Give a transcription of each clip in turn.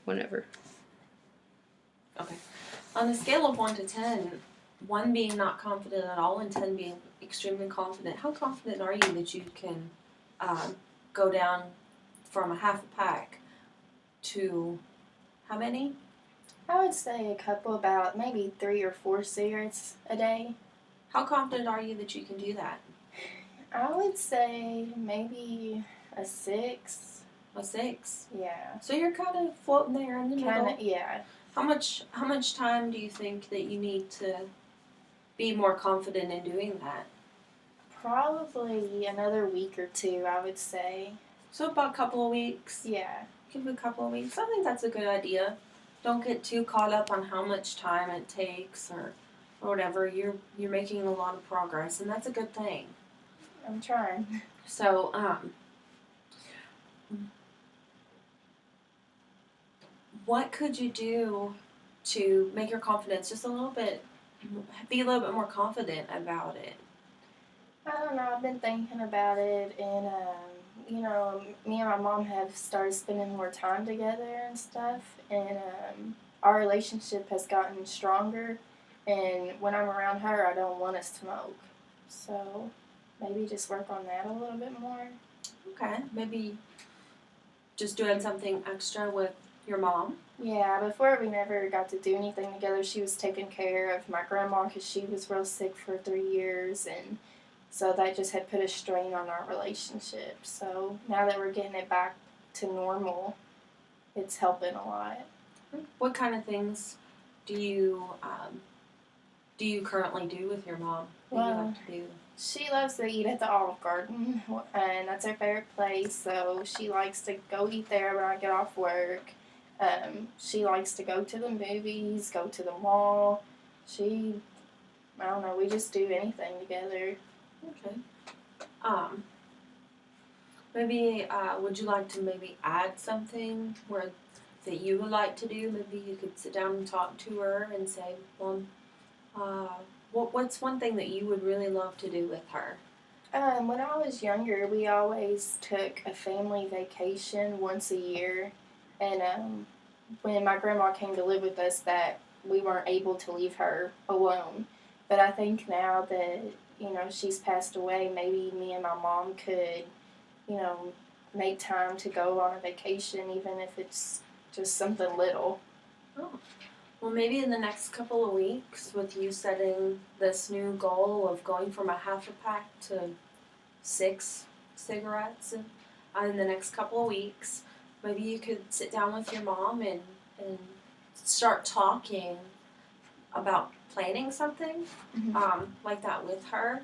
whenever. Okay. On a scale of 1 to 10, 1 being not confident at all and 10 being extremely confident, how confident are you that you can go down from a half a pack to how many? I would say a couple, about maybe 3 or 4 cigarettes a day. How confident are you that you can do that? I would say maybe a 6. A 6? Yeah. So you're kind of floating there in the middle? Yeah. How much time do you think that you need to be more confident in doing that? Probably another week or 2, I would say. So about a couple of weeks? Yeah. Give it a couple of weeks. I think that's a good idea. Don't get too caught up on how much time it takes or whatever. You're making a lot of progress, and that's a good thing. I'm trying. So, what could you do to make your confidence just a little bit, be a little bit more confident about it? I don't know. I've been thinking about it, and me and my mom have started spending more time together and stuff, and our relationship has gotten stronger. And when I'm around her, I don't want to smoke, so maybe just work on that a little bit more. Okay, maybe just doing something extra with your mom. Yeah, before we never got to do anything together. She was taking care of my grandma because she was real sick for 3 years, and so that just had put a strain on our relationship. So now that we're getting it back to normal, it's helping a lot. What kind of things do you currently do with your mom? What do you like to do? She loves to eat at the Olive Garden, and that's her favorite place. So she likes to go eat there when I get off work. She likes to go to the movies, go to the mall. I don't know, we just do anything together. Okay. Maybe would you like to maybe add something that you would like to do? Maybe you could sit down and talk to her and say, well, what's one thing that you would really love to do with her? When I was younger, we always took a family vacation once a year, and when my grandma came to live with us, that we weren't able to leave her alone. But I think now that she's passed away, maybe me and my mom could, make time to go on a vacation, even if it's just something little. Oh. Well, maybe in the next couple of weeks, with you setting this new goal of going from a half a pack to 6 cigarettes in the next couple of weeks, maybe you could sit down with your mom and start talking about planning something like that with her,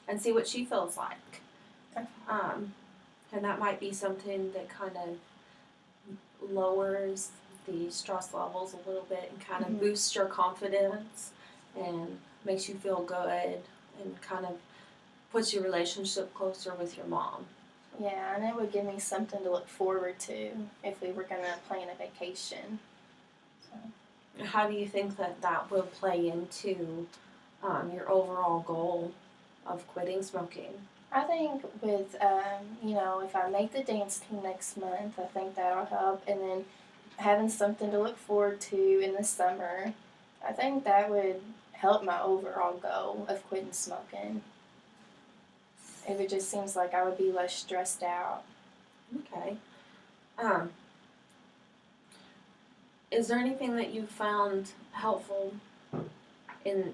and see what she feels like. And that might be something that kind of lowers the stress levels a little bit and kind of boosts your confidence and makes you feel good and kind of puts your relationship closer with your mom. Yeah, and it would give me something to look forward to if we were going to plan a vacation. So. How do you think that will play into your overall goal of quitting smoking? I think with, if I make the dance team next month, I think that'll help. And then having something to look forward to in the summer, I think that would help my overall goal of quitting smoking. It just seems like I would be less stressed out. Okay. Is there anything that you found helpful in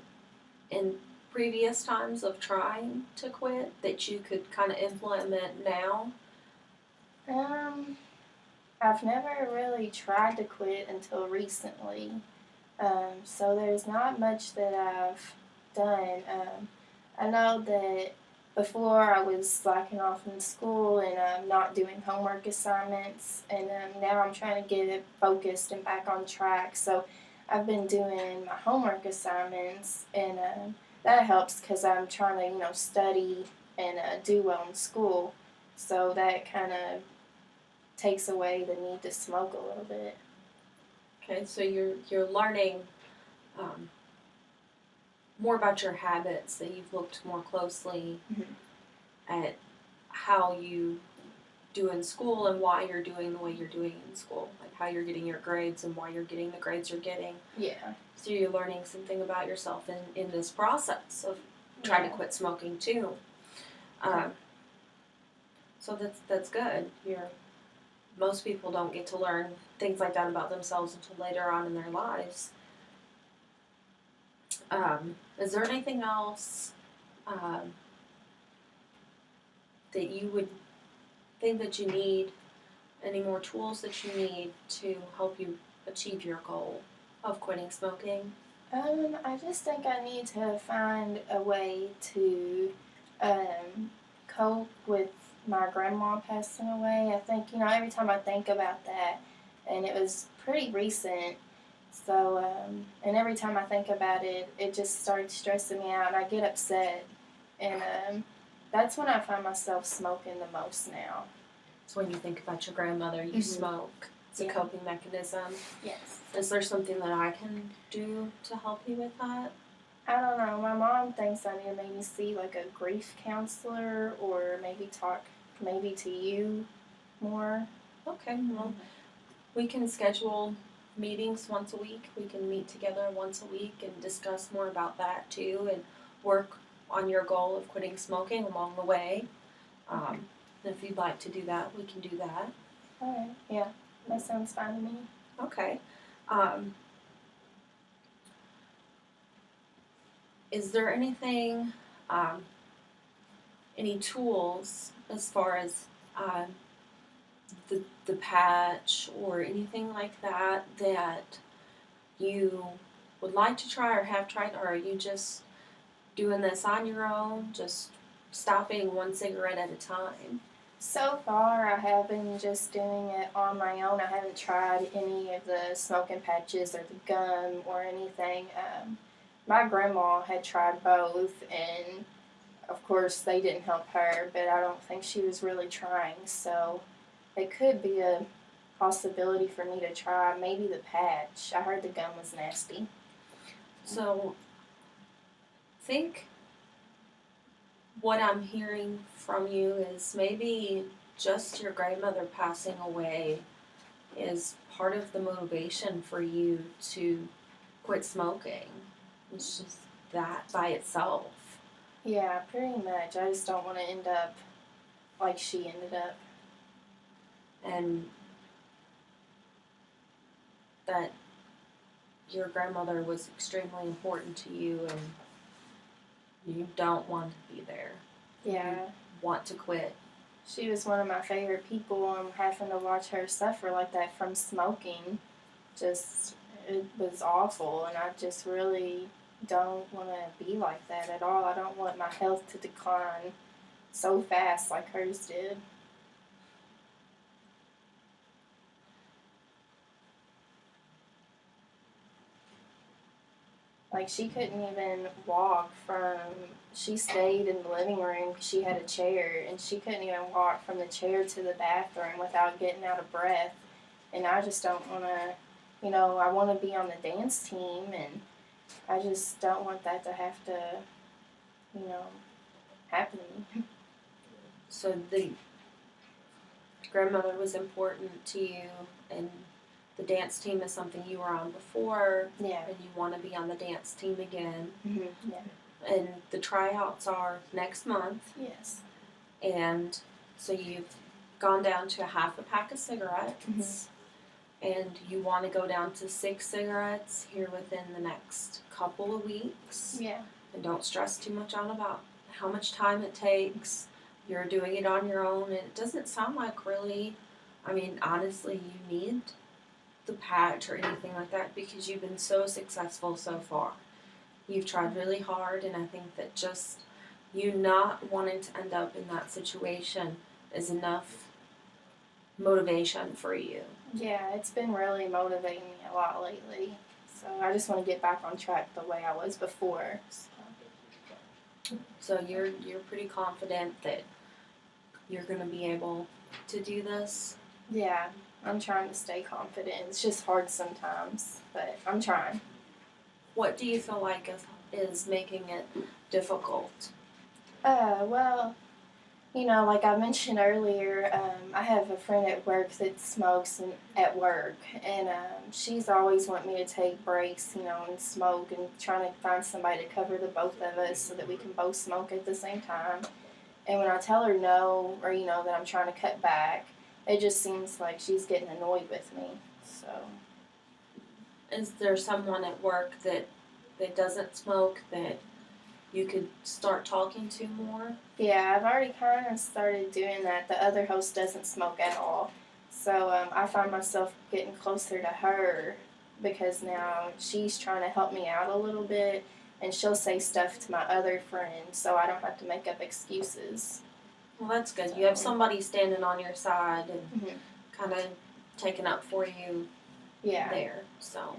previous times of trying to quit that you could kind of implement now? I've never really tried to quit until recently. So there's not much that I've done. I know that before I was slacking off in school and not doing homework assignments, and now I'm trying to get it focused and back on track. So I've been doing my homework assignments, and that helps because I'm trying to, study and do well in school. So that kind of takes away the need to smoke a little bit. Okay, so you're learning more about your habits, that you've looked more closely at how you do in school and why you're doing the way you're doing in school, like how you're getting your grades and why you're getting the grades you're getting. Yeah. So you're learning something about yourself in this process of trying to quit smoking too. So that's good. Most people don't get to learn things like that about themselves until later on in their lives. Is there anything else that you would think that you need, any more tools that you need to help you achieve your goal of quitting smoking? I just think I need to find a way to cope with my grandma passing away. I think, every time I think about that, and it was pretty recent, so, and every time I think about it, it just starts stressing me out, and I get upset, and that's when I find myself smoking the most now. So when you think about your grandmother, you smoke. It's a coping mechanism. Yes. Is there something that I can do to help you with that? I don't know. My mom thinks I need to maybe see like a grief counselor or maybe talk to you more. Okay, well, we can schedule meetings once a week. We can meet together once a week and discuss more about that too and work on your goal of quitting smoking along the way. If you'd like to do that, we can do that. All right. Yeah, that sounds fine to me. Okay. Is there anything, any tools as far as the patch or anything like that that you would like to try or have tried, or are you just doing this on your own, just stopping one cigarette at a time? So far, I have been just doing it on my own. I haven't tried any of the smoking patches or the gum or anything. My grandma had tried both, and of course, they didn't help her, but I don't think she was really trying. So it could be a possibility for me to try maybe the patch. I heard the gum was nasty. So, think what I'm hearing from you is maybe just your grandmother passing away is part of the motivation for you to quit smoking. It's just that by itself. Yeah, pretty much. I just don't want to end up like she ended up. And that your grandmother was extremely important to you and you don't want to be there. Yeah. You want to quit. She was one of my favorite people, and having to watch her suffer like that from smoking, it was awful, and I just really don't want to be like that at all. I don't want my health to decline so fast like hers did. Like, she couldn't even walk she stayed in the living room because she had a chair, and she couldn't even walk from the chair to the bathroom without getting out of breath. And I just don't want to, I want to be on the dance team, and I just don't want that to have to, happen to me. So the grandmother was important to you, and the dance team is something you were on before, Yeah. and you want to be on the dance team again. Mm-hmm. Yeah. And the tryouts are next month. Yes. And so you've gone down to a half a pack of cigarettes, and you want to go down to 6 cigarettes here within the next couple of weeks. Yeah. And don't stress too much out about how much time it takes. You're doing it on your own, and it doesn't sound like really, honestly, you need the patch or anything like that because you've been so successful so far. You've tried really hard, and I think that just you not wanting to end up in that situation is enough motivation for you. Yeah, it's been really motivating me a lot lately. So I just want to get back on track the way I was before. So you're pretty confident that you're going to be able to do this? Yeah, I'm trying to stay confident. It's just hard sometimes, but I'm trying. What do you feel like is making it difficult? Well, you know, like I mentioned earlier, I have a friend at work that smokes at work, and she's always wanting me to take breaks, you know, and smoke, and trying to find somebody to cover the both of us so that we can both smoke at the same time. And when I tell her no, or you know that I'm trying to cut back, it just seems like she's getting annoyed with me. So Is there someone at work that doesn't smoke that you could start talking to more? yeah, I've already kind of started doing that. The other host doesn't smoke at all, so I find myself getting closer to her because now she's trying to help me out a little bit, and she'll say stuff to my other friend, so I don't have to make up excuses. Well, that's good. You have somebody standing on your side and Mhm. kind of taking up for you Yeah. there. So